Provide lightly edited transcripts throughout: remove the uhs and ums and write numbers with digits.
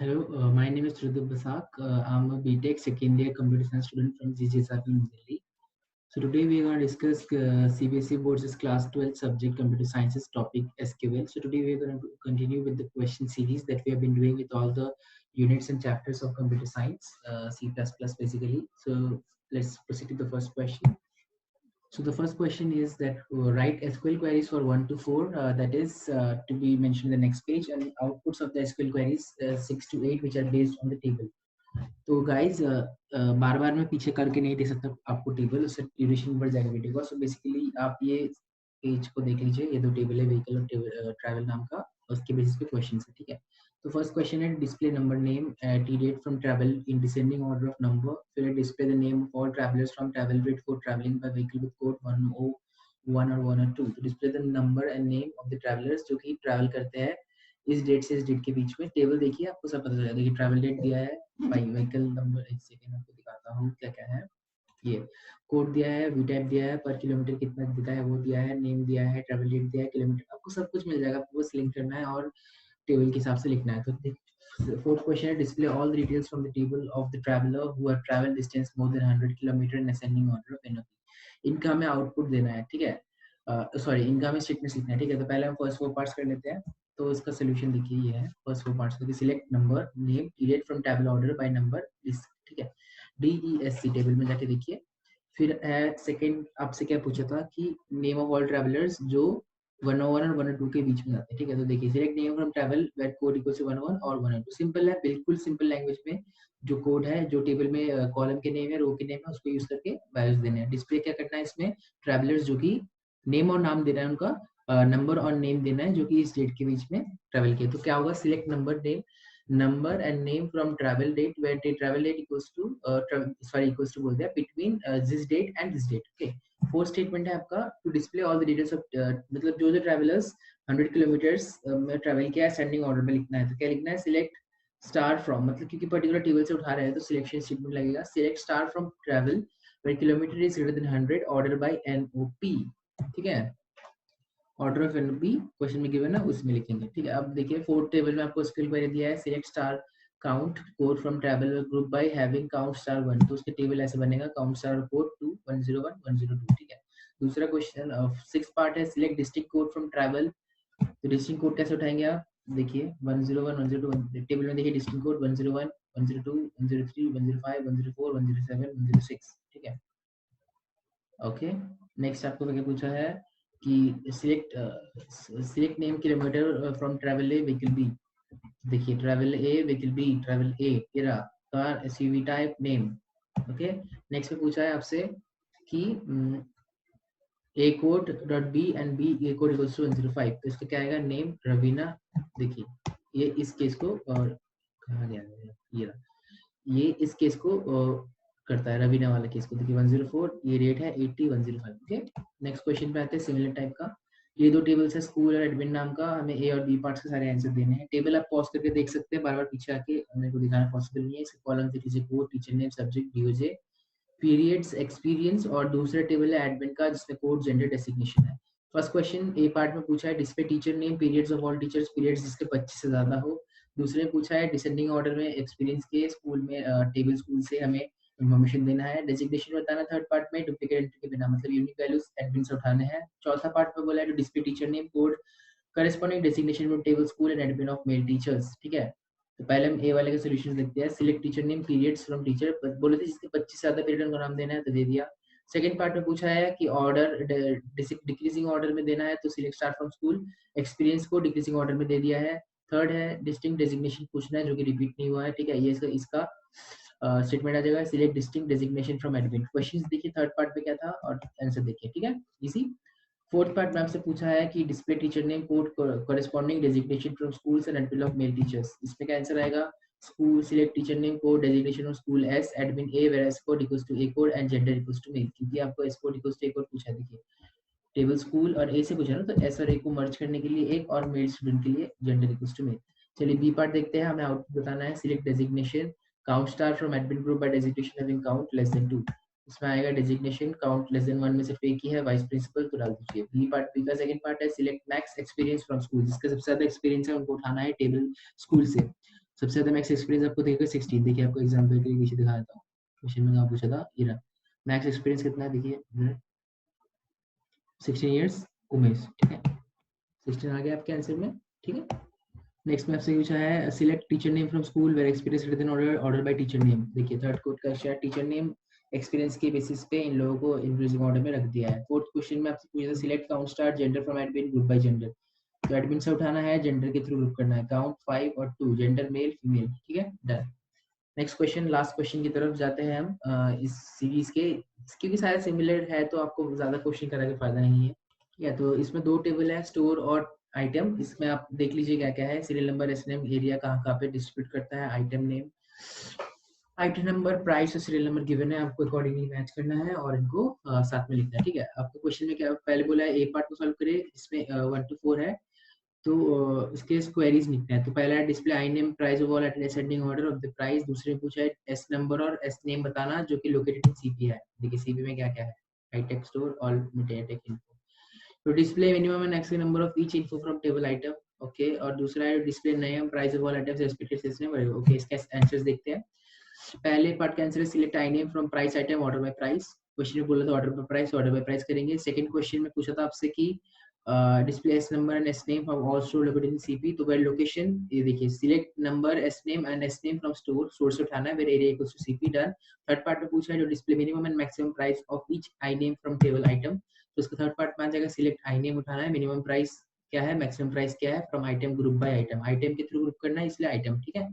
Hello, my name is Trudip Basak. I'm a BTech second year computer science student from GGSRP New Delhi. So today we are going to discuss CBSE Board's class 12 subject computer sciences topic SQL. So today we are going to continue with the question series that we have been doing with all the units and chapters of computer science, C++ basically. So let's proceed to the first question. So the first question is that write SQL queries for 1 to 4. That is to be mentioned in the next page, and outputs of the SQL queries 6 to 8, which are based on the table. तो guys बार बार मैं पीछे करके नहीं दे सकता आपको table, उससे duration बढ़ जाएगा वीडियो का. सो बेसिकली आप ये पेज को देख लीजिए, ये दो टेबल है, व्हीकल और ट्रैवल नाम का, उसके बेसिस पे क्वेश्चन है. ठीक है, तो फर्स्ट क्वेश्चन है display number name T date from travel in descending order of number. फिर display the name of all travellers from travel rate for travelling by vehicle with code 101 और 1 और 2. तो display the number and name of the travellers जो कि travel करते हैं इस date से इस डेट के बीच में. टेबल देखिए, आपको सब पता चल जाएगा. देखिए ट्रैवल डेट दिया है, व्हीकल नंबर, एक सेकेंड आपको दिखाता हूँ क्या क्या है. ये कोड दिया है, वी टाइप दिया है, पर किलोमीटर कितना देता है वो दिया है, नेम दिया है, ट्रैवल डेट दिया है, किलोमीटर, आपको सब कुछ मिल जाएगा. आपको बस लिंक करना है और टेबल के हिसाब से लिखना है. तो फोर्थ क्वेश्चन है display all the details from the table of the traveller who have travel distance more than 100 kilometre in ascending order of NOP. इनका हमें आउटपुट देना है. ठीक है, सॉरी, इनका हमें स्टेटमेंट लिखना है. ठीक है, तो पहले हम फर्स्ट फोर पार्ट्स कर लेते हैं. तो इसका सोल्यूशन देखिए, ये है फर्स्ट फोर पार्ट्स. देखिए select number name period from table order by number इस. ठीक है, DESC टेबल में जाके देखिए. फिर सेकंड आपसे क्या पूछा था कि नेम ऑफ ऑल ट्रैवलर्स जो 101 और 102 के बीच में जाते हैं. ठीक है, तो देखिए select name from travel where code equals to 101 और 102. सिंपल है, बिल्कुल सिंपल लैंग्वेज में. जो कोड है, जो टेबल में कॉलम के नेम है, रो के नेम है, उसको यूज करके वैल्यूज देने हैं. डिस्प्ले क्या करना है इसमें, ट्रैवलर्स जो कि नेम और नाम देना है उनका, नंबर और नेम देना है जो कि इस डेट के बीच में ट्रैवल किया. तो क्या होगा, select number name number and name from travel date where the travel date equals to equals to बोल दिया between this date and this date. Okay, fourth statement है आपका to display all the details of, मतलब जो जो travellers 100 kilometres में travel किया है असेंडिंग ऑर्डर में लिखना है. तो क्या लिखना है, सिलेक्ट स्टार फ्रॉम, मतलब क्योंकि पर्टिकुलर टेबल से उठा रहे हैं तो सिलेक्शन स्टेटमेंट लगेगा. Select star from travel where kilometer is greater than 100 order by NOP. ठीक है, ऑर्डर ऑफ एनओपी क्वेश्चन में गिवन है उसमें लिखेंगे. ठीक है, अब देखिए फोर्थ टेबल में आपको स्किल क्वेरी दिया है, select star count code from travel group by having count star 1. तो उसके टेबल ऐसे बनेगा, काउंट स्टार कोड 2 101 102. ठीक है, दूसरा क्वेश्चन सिक्स पार्ट है, select district code from travel. तो डिस्ट्रिक्ट कोड कैसे उठाएंगे आप, देखिए 101 102 टेबल में देखिए डिस्ट्रिक्ट कोड 101 102 103 105 104 107 106. ठीक है, ओके. नेक्स्ट आपको क्या पूछा है कि select name kilometre from travel a vehicle b. देखिए travel a vehicle b, travel a era car SUV type name. Okay, next में पूछा है आपसे कि a code dot b and b a code equals to 105. तो इसका क्या आएगा, नेम रवीना. देखिए ये इस केस को, और कहाँ गया ये इस केस को करता है, रवीना वाला केस को. देखिए 104, ये रेट है 80 105. ओके, नेक्स्ट क्वेश्चन पे आते हैं सिमिलर टाइप का. ये दो टेबल्स है स्कूल और एडमिन नाम का, हमें ए और बी पार्ट्स के सारे आंसर देने हैं. टेबल आप पॉज करके देख सकते हैं, बार बार पीछे आके मेरे को दिखाना पॉसिबल नहीं है. इसके कॉलम से किसी code, teacher name, subject, DOJ, periods, experience, और दूसरा टेबल है एडमिन का जिसमें कोड जेंडर डेसिग्नेशन है. फर्स्ट क्वेश्चन ए पार्ट में पूछा है display teacher name periods of all teachers, periods जिसके 25 से ज्यादा हो. दूसरे में पूछा है डिसेंडिंग ऑर्डर में एक्सपीरियंस के स्कूल में, टेबल स्कूल से हमें इन्फॉर्मेशन देना है. डेजिग्नेशन बताना थर्ड पार्ट में, डुप्लीकेट एंट्री के बिना, मतलब यूनिक वैल्यूज एडमिन से उठाने हैं. चौथा पार्ट में बोला है display teacher name code corresponding designation में table school and admin of male teachers. ठीक है, तो पहले हम ए वाले के सॉल्यूशंस लिखते हैं. Select teacher name periods from teacher, बोले थे जिसके 25 से ज्यादा पीरियड उनको नाम देना है, तो दे दिया. सेकंड पार्ट में पूछा है कि ऑर्डर डिक्रीजिंग ऑर्डर में देना है, तो select start from school. Experience को डिक्रीजिंग ऑर्डर में दे दिया है. थर्ड है डिस्टिंक्ट डेजिग्नेशन पूछना है जो कि रिपीट नहीं हुआ है. ठीक है, ये इसका स्टेटमेंट आ जाएगा, select distinct designation from admin. Questions देखिए थर्ड पार्ट में क्या था और आंसर देखिए. ठीक है, इजी. फोर्थ पार्ट में आपसे पूछा है कि display teacher name code corresponding designation from schools and admin of male teachers. इसमें क्या आंसर आएगा, school select teacher name code designation of school S admin A where S code equals to A code and gender equals to male, क्योंकि आपको S code equals to A code पूछा है. देखिए table school और ए से पूछा ना, तो एस और ए को मर्ज करने के लिए एक, और मेल स्टूडेंट के लिए जेंडर इक्वल्स टू मेल. चलिए बी पार्ट देखते हैं, हमें आउटपुट बताना है. Select designation count star from admin group by designation having count less than 2. इसमें आएगा डेजिग्नेशन काउंट लेस देन 1 में सिर्फ एक ही है, वाइस प्रिंसिपल, तो डाल दीजिए. बी पार्ट, बी का सेकंड पार्ट है select max experience from school, जिसका सबसे ज्यादा एक्सपीरियंस है उनको उठाना है टेबल स्कूल से. सबसे ज्यादा मैक्स एक्सपीरियंस आपको देगा 16। देखिए आपको एग्जाम्पल के लिए नीचे दिखा देता हूँ, क्वेश्चन में कहाँ पूछा था, ये रहा मैक्स एक्सपीरियंस कितना है, देखिए 16 ईयर्स उमेश, ठीक है 16 आ गया आपके आंसर में, ठीक है। नेक्स्ट में आपसे पूछा है select teacher name from school where experience written order by teacher name. देखिए थर्ड कोड का शायद टीचर नेम एक्सपीरियंस के बेसिस पे इन लोगों को इंक्लूसिव ऑर्डर में रख दिया है। फोर्थ क्वेश्चन में आपसे पूछा था select count star gender from admin group by gender. तो एडमिन से उठाना है, जेंडर के थ्रू ग्रुप करना है, काउंट 5 और 2, जेंडर मेल फीमेल, ठीक है done. Next question, last question की तरफ जाते हैं हम इस सीरीज के, क्योंकि सारे सिमिलर है तो आपको ज्यादा क्वेश्चन कराने का फायदा नहीं है, ठीक है। तो इसमें दो टेबल है, स्टोर और आइटम। इसमें आप देख लीजिए क्या क्या है, सीरियल नंबर, एसएनएम, एरिया कहाँ कहाँ पे डिस्ट्रीब्यूट करता है, item name, item number, price और सीरियल नंबर गिवन है, आपको अकॉर्डिंगली मैच करना है और इनको साथ में लिखना है, ठीक है। आपको क्वेश्चन में क्या पहले बोला है, ए पार्ट को सॉल्व करें, इसमें 1 to 4 है, तो इसके क्वेरीज लिखते हैं। तो पहला है display I name price of all at ascending order of the price. दूसरे में पूछा है एस नंबर और एस नेम बताना जो कि लोकेटेड इन सीपी है। देखिए सीपी में क्या क्या है, hitech store, all mediatek info. तो display minimum and maximum number of each info from table item, okay. और दूसरा है display name price of all items respective system, okay. इसके आंसर्स देखते हैं। पहले पार्ट का आंसर है select I name from price item order by price. Question में बोला था ऑर्डर बाय प्राइस करेंगे। सेकंड क्वेश्चन में पूछा था आपसे कि display S number and S name from all store located in CP. तो वेयर लोकेशन, ये देखिए select number S name and S name from store, source से उठाना है, where area equals to CP, done. Third part में पूछा है जो display minimum and maximum price of each I name from table item. तो इसका थर्ड पार्ट में आ जाएगा सिलेक्ट आई नेम उठाना है, मिनिमम प्राइस क्या है, मैक्सिमम प्राइस क्या है, from item group by item, item के थ्रू ग्रुप करना है इसलिए आइटम, ठीक है।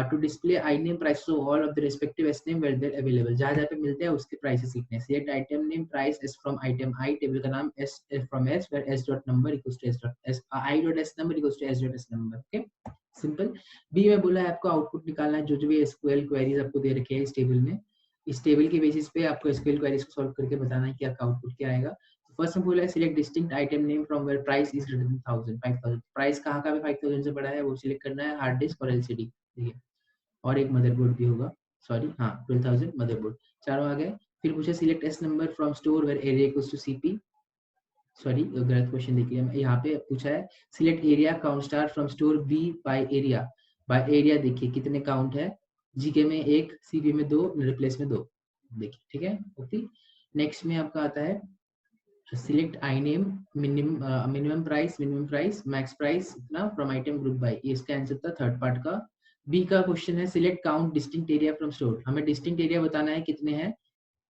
To display I name prices of all of the respective S name where they're available, जहाँ जहाँ पे मिलते हैं उसके प्राइसेस लिखने हैं। Select item name price S from item I, table का नाम S from S, where S dot number equals to S dot S, I dot S number equals to S dot S number, okay, simple. B में बोला है आपको output निकालना है, जो जो भी एसक्यूएल क्वेरीज आपको दे रखे हैं इस टेबल में, इस टेबल के बेसिस पे आपको एसक्यूएल क्वेरीज को सॉल्व करके बताना है कि आपका आउटपुट क्या आएगा। फर्स्ट में बोला है select distinct item name from where price is greater than 1000, 5000, price कहाँ का भी 5000 से बड़ा है वो सिलेक्ट करना है, हार्ड डिस्क और एलसीडी, ठीक है, और एक मदरबोर्ड भी होगा, सॉरी हाँ 12000 मदरबोर्ड, चारों आ गए। फिर पूछे select S number from store where area equals to CP, sorry गलत क्वेश्चन देख लिया, यहाँ पे पूछा है select area count star from store B by area देखिए कितने काउंट है, जीके में 1, सीपी में 2, रिप्लेस में 2, देखिए, ठीक है, ओके। नेक्स्ट में आपका आता है select I name minimum price max price इतना फ्रॉम आइटम ग्रुप बाय, ये इसका आंसर था थर्ड पार्ट का। बी का क्वेश्चन है select count distinct area from store, हमें डिस्टिंक्ट एरिया बताना है कितने हैं,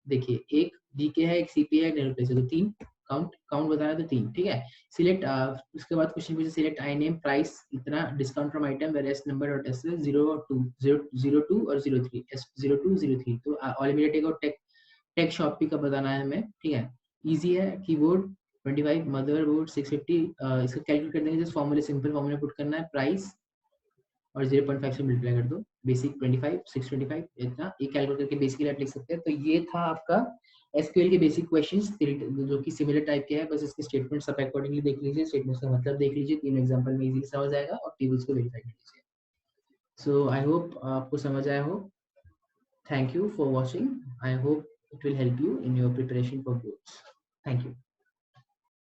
देखिए एक जीके है, एक सीपी है, एक रिप्लेस है, तो 3 काउंट बताना है तो 3, ठीक है। सिलेक्ट उसके बाद क्वेश्चन पूछे सिलेक्ट आई नेम प्राइस इतना discount from item where S number dot S 02 और 03 एस 02 03, तो ऑल मीडिया टेक और टेक शॉपी का बताना है हमें, ठीक है। इजी है, कीबोर्ड 25, मदरबोर्ड 650, इसका कैलकुलेट करने के लिए फॉर्मूले सिंपल फॉर्मूला पुट करना है, प्राइस और 0.5 से मल्टीप्लाई कर दो, बेसिक 25 625 इतना, ये कैलकुलेट करके बेसिकली आप लिख सकते हैं। तो ये था आपका एसक्यूएल के बेसिक क्वेश्चंस जो कि सिमिलर टाइप के हैं, बस इसके स्टेटमेंट्स आप अकॉर्डिंगली देख लीजिए, स्टेटमेंट्स का मतलब देख लीजिए, 3 एग्जांपल में इजीली समझ आएगा और टेबल्स को वेरीफाई कर लीजिए। सो आई होप आपको समझ आया हो। Thank you for watching. I hope it will help you in your preparation for boards. Thank you.